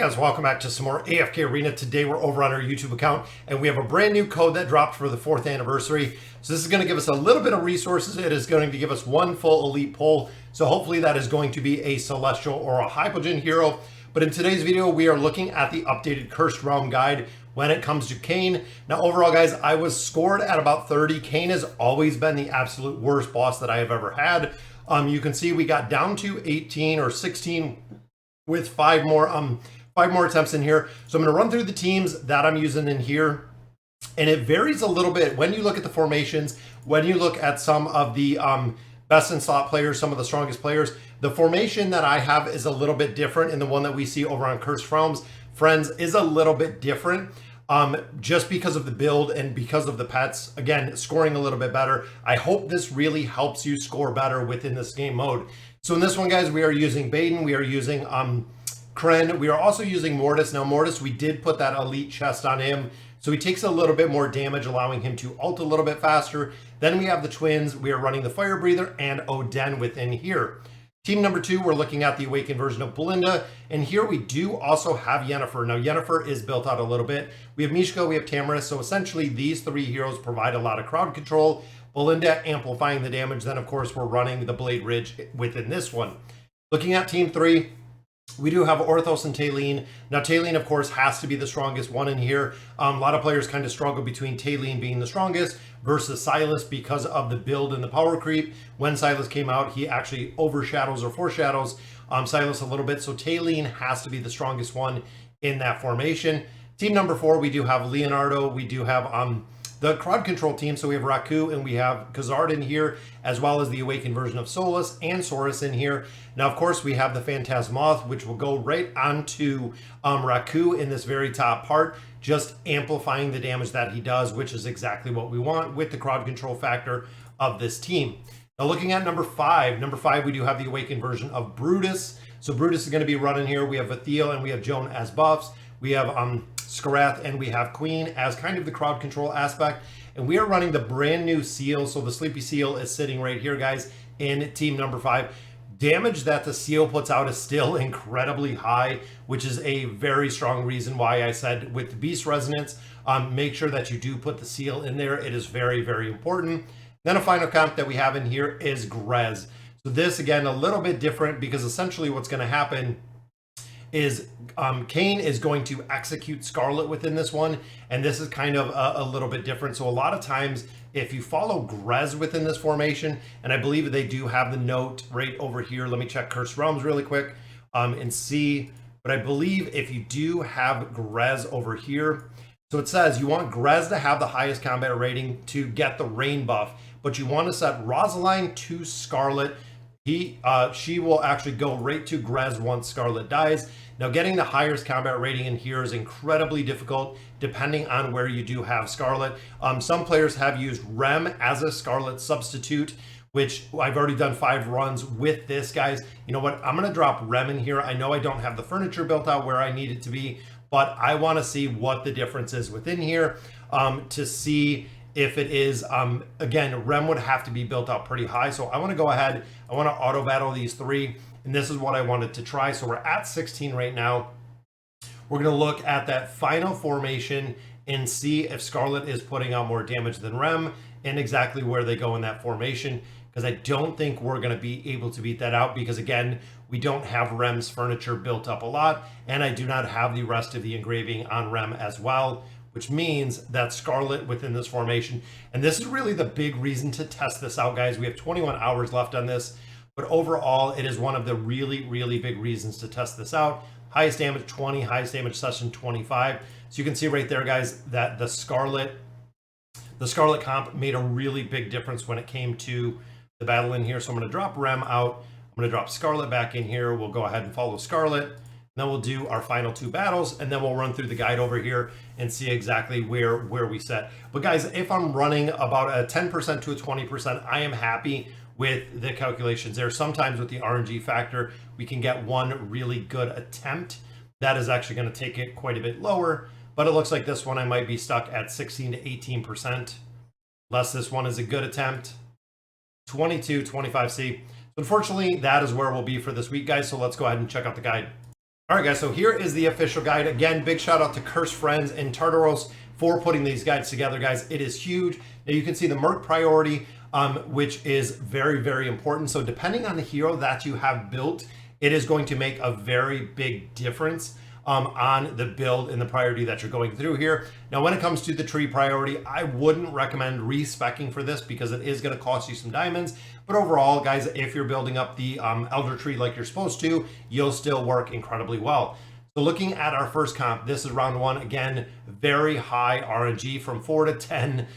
guys, welcome back to some more AFK Arena. Today we're over on our YouTube account and we have a brand new code that dropped for the 4th anniversary. So this is going to give us a little bit of resources. It is going to give us one full elite pull. So hopefully that is going to be a Celestial or a Hypogean hero. But in today's video, we are looking at the updated Cursed Realm guide when it comes to Kane. Now overall guys, I was scored at about 30. Kane has always been the absolute worst boss that I have ever had. You can see we got down to 18 or 16 with five more attempts in here. So I'm going to run through the teams that I'm using in here, and it varies a little bit when you look at the formations, when you look at some of the best in slot players, some of the strongest players. The formation that I have is a little bit different, and the one that we see over on Cursed Realms Friends is a little bit different. Just because of the build and because of the pets, again, scoring a little bit better. I hope this really helps you score better within this game mode. So in this one, guys, we are using Baden, we are using Kren, we are also using Mortis. Now Mortis, we did put that elite chest on him, so he takes a little bit more damage, allowing him to ult a little bit faster. Then we have the twins, we are running the Fire Breather and Oden within here. Team number 2, we're looking at the Awakened version of Belinda, and here we do also have Yennefer. Now Yennefer is built out a little bit. We have Mishka, we have Tamara, so essentially these 3 heroes provide a lot of crowd control. Belinda amplifying the damage, then of course we're running the Blade Ridge within this one. Looking at team 3, we do have Orthos and Taylene. Now Taylene, of course, has to be the strongest one in here. A lot of players kind of struggle between Taylene being the strongest versus Silas because of the build and the power creep. When Silas came out, he actually overshadows or foreshadows Silas a little bit. So Taylene has to be the strongest one in that formation. Team number 4, we do have Leonardo. We do have the crowd control team, so we have Raku and we have Khazard in here, as well as the Awakened version of Solus and Saurus in here. Now, of course, we have the Phantasmoth, which will go right onto Raku in this very top part, just amplifying the damage that he does, which is exactly what we want with the crowd control factor of this team. Now, looking at number 5, we do have the Awakened version of Brutus. So Brutus is going to be running here. We have Vathiel and we have Joan as buffs. We have Skarath and we have Queen as kind of the crowd control aspect, and we are running the brand new seal. So the Sleepy Seal is sitting right here, guys, in team number 5. Damage that the seal puts out is still incredibly high, which is a very strong reason why I said with the Beast Resonance, make sure that you do put the seal in there. It is very, very important. Then a final comp that we have in here is Grez. So this, again, a little bit different, because essentially what's going to happen is Kane is going to execute Scarlet within this one, and this is kind of a little bit different. So a lot of times if you follow Grez within this formation, and I believe they do have the note right over here, let me check Cursed Realms really quick and see, but I believe if you do have Grez over here, so it says you want Grez to have the highest combat rating to get the rain buff, but you want to set Rosaline to Scarlet. She will actually go right to Grez once Scarlet dies. Now, getting the highest combat rating in here is incredibly difficult depending on where you do have Scarlet. Some players have used Rem as a Scarlet substitute, which I've already done 5 runs with this, guys. You know what? I'm going to drop Rem in here. I know I don't have the furniture built out where I need it to be, but I want to see what the difference is within here to see if it is, again, Rem would have to be built up pretty high. So I want to go ahead, I want to auto battle these 3, and this is what I wanted to try. So we're at 16 right now. We're going to look at that final formation and see if Scarlet is putting out more damage than Rem and exactly where they go in that formation, because I don't think we're going to be able to beat that out, because again, we don't have Rem's furniture built up a lot, and I do not have the rest of the engraving on Rem as well, which means that Scarlet within this formation, and this is really the big reason to test this out, guys. We have 21 hours left on this, but overall, it is one of the really, really big reasons to test this out. Highest damage 20, highest damage session 25. So you can see right there, guys, that the Scarlet comp made a really big difference when it came to the battle in here. So I'm going to drop Rem out. I'm going to drop Scarlet back in here. We'll go ahead and follow Scarlet. Then we'll do our final 2 battles, and then we'll run through the guide over here and see exactly where we set. But guys, if I'm running about a 10% to a 20%, I am happy with the calculations there. Sometimes with the RNG factor, we can get one really good attempt. That is actually going to take it quite a bit lower, but it looks like this one I might be stuck at 16 to 18%. Unless this one is a good attempt, 22, 25C. Unfortunately, that is where we'll be for this week, guys. So let's go ahead and check out the guide. All right, guys, so here is the official guide. Again, big shout out to Curse Friends and Tartaros for putting these guides together, guys. It is huge. Now you can see the Merc priority, which is very, very important. So depending on the hero that you have built, it is going to make a very big difference on the build and the priority that you're going through here. Now, when it comes to the tree priority, I wouldn't recommend respecking for this because it is going to cost you some diamonds. But overall, guys, if you're building up the elder tree like you're supposed to, you'll still work incredibly well. So looking at our first comp, this is round one. Again, very high RNG from 4 to 10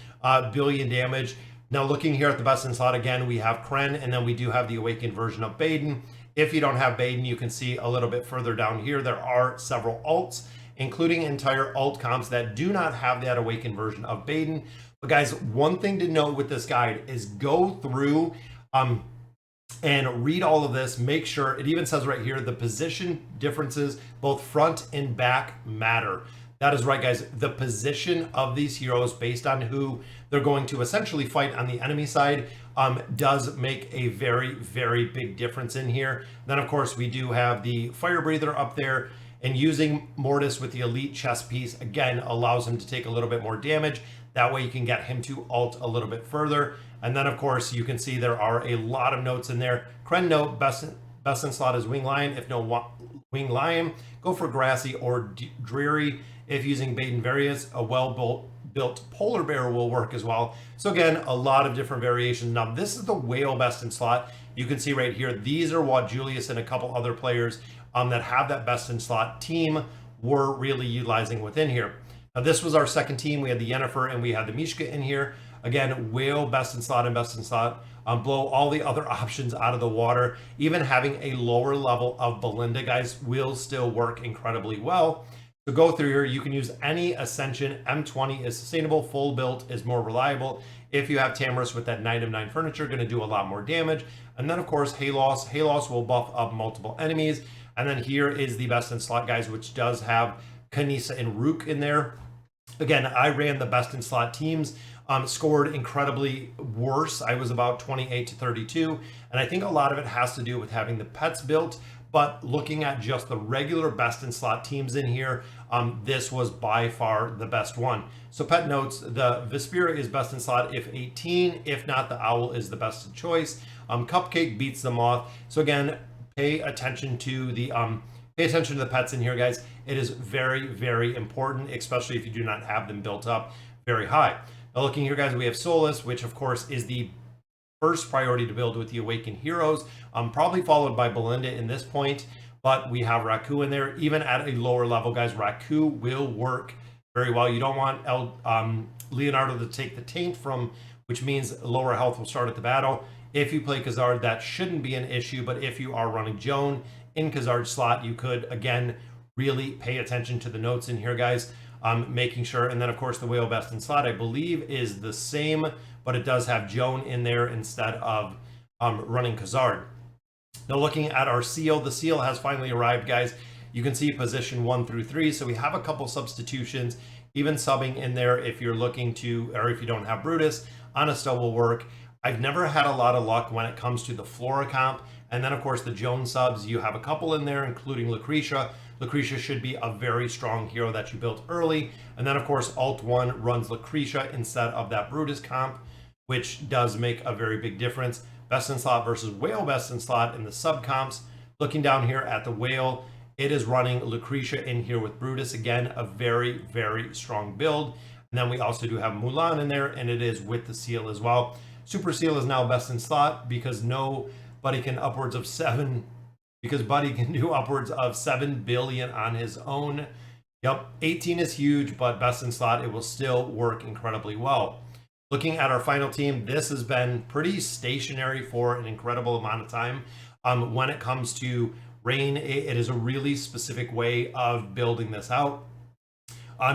billion damage. Now looking here at the best in slot, again, we have Kren, and then we do have the awakened version of Baden. If you don't have Baden, you can see a little bit further down here, there are several alts, including entire alt comps that do not have that awakened version of Baden. But guys, one thing to note with this guide is go through and read all of this. Make sure, it even says right here, the position differences, both front and back, matter. That is right, guys. The position of these heroes based on who they're going to essentially fight on the enemy side does make a very, very big difference in here. Then, of course, we do have the Fire Breather up there, and using Mortis with the elite chest piece, again, allows him to take a little bit more damage. That way you can get him to ult a little bit further. And then, of course, you can see there are a lot of notes in there. Kren note, best in slot is Wing Lion. If no Wing Lion, go for Grassy or Dreary. If using Baden various, a well-built Polar Bear will work as well. So again, a lot of different variations. Now, this is the Whale best in slot. You can see right here, these are what Julius and a couple other players that have that best in slot team were really utilizing within here. Now, this was our second team. We had the Yennefer and we had the Mishka in here. Again, Whale best in slot and best in slot. Blow all the other options out of the water. Even having a lower level of Belinda, guys, will still work incredibly well. So go through here, you can use any Ascension. M20 is sustainable, full built is more reliable. If you have Tamris with that 9 of 9 furniture, going to do a lot more damage. And then, of course, Halos. Halos will buff up multiple enemies. And then here is the best in slot, guys, which does have Kanisa and Rook in there. Again, I ran the best in slot teams, scored incredibly worse. I was about 28 to 32. And I think a lot of it has to do with having the pets built. But looking at just the regular best in slot teams in here, this was by far the best one. So pet notes, the Vespera is best in slot if 18. If not, the Owl is the best choice. Cupcake beats the Moth. So again, pay attention to the pets in here, guys. It is very, very important, especially if you do not have them built up very high. Now looking here, guys, we have Solus, which of course is the first priority to build with the Awakened Heroes, probably followed by Belinda in this point, but we have Raku in there. Even at a lower level, guys, Raku will work very well. You don't want Leonardo to take the taint from, which means lower health will start at the battle. If you play Khazard, that shouldn't be an issue, but if you are running Joan in Khazard's slot, you could, again, really pay attention to the notes in here, guys, making sure. And then, of course, the Whale best in slot, I believe, is the same, but it does have Joan in there instead of running Khazard. Now, looking at our seal, the seal has finally arrived, guys. You can see position 1 through 3, so we have a couple substitutions, even subbing in there if you're looking to, or if you don't have Brutus. Honesta will work. I've never had a lot of luck when it comes to the Flora comp. And then, of course, the Joan subs, you have a couple in there, including Lucretia. Lucretia should be a very strong hero that you built early. And then, of course, Alt 1 runs Lucretia instead of that Brutus comp, which does make a very big difference. Best in slot versus Whale best in slot in the sub comps. Looking down here at the Whale, it is running Lucretia in here with Brutus. Again, a very, very strong build. And then we also do have Mulan in there, and it is with the Seal as well. Super Seal is now best in slot because Buddy can do upwards of 7 billion on his own. Yep, 18 is huge, but best in slot, it will still work incredibly well. Looking at our final team, this has been pretty stationary for an incredible amount of time. When it comes to Rain, it is a really specific way of building this out.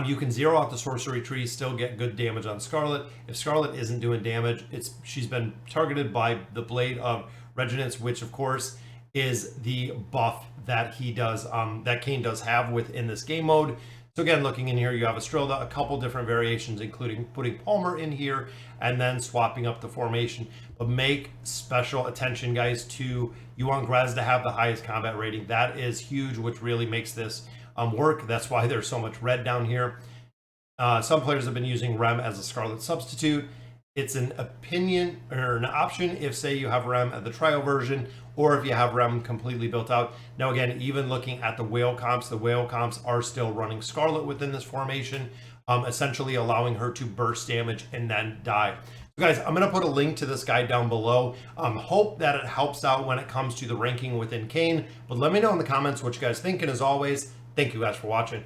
You can zero out the sorcery tree, still get good damage on Scarlet. If Scarlet isn't doing damage, she's been targeted by the Blade of Reginance, which of course is the buff that he does, that Kane does have within this game mode. So again, looking in here, you have Estrella, a couple different variations, including putting Palmer in here and then swapping up the formation. But make special attention, guys, to you want Grez to have the highest combat rating. That is huge, which really makes this work. That's why there's so much red down here. Some players have been using Rem as a Scarlet substitute. It's an opinion or an option if, say, you have Rem at the trial version or if you have Rem completely built out. Now, again, even looking at the whale comps are still running Scarlet within this formation, essentially allowing her to burst damage and then die. So guys, I'm going to put a link to this guide down below. Hope that it helps out when it comes to the ranking within Kane. But let me know in the comments what you guys think. And as always, thank you guys for watching.